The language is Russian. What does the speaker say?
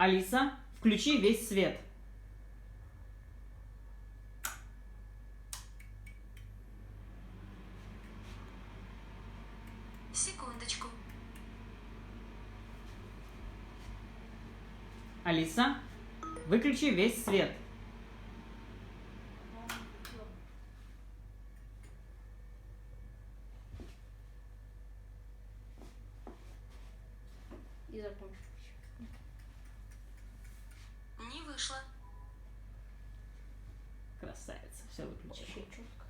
Алиса, включи весь свет. Секундочку. Алиса, выключи весь свет. И закончу. Не вышло. Красавица, все выключила. Вообще четко.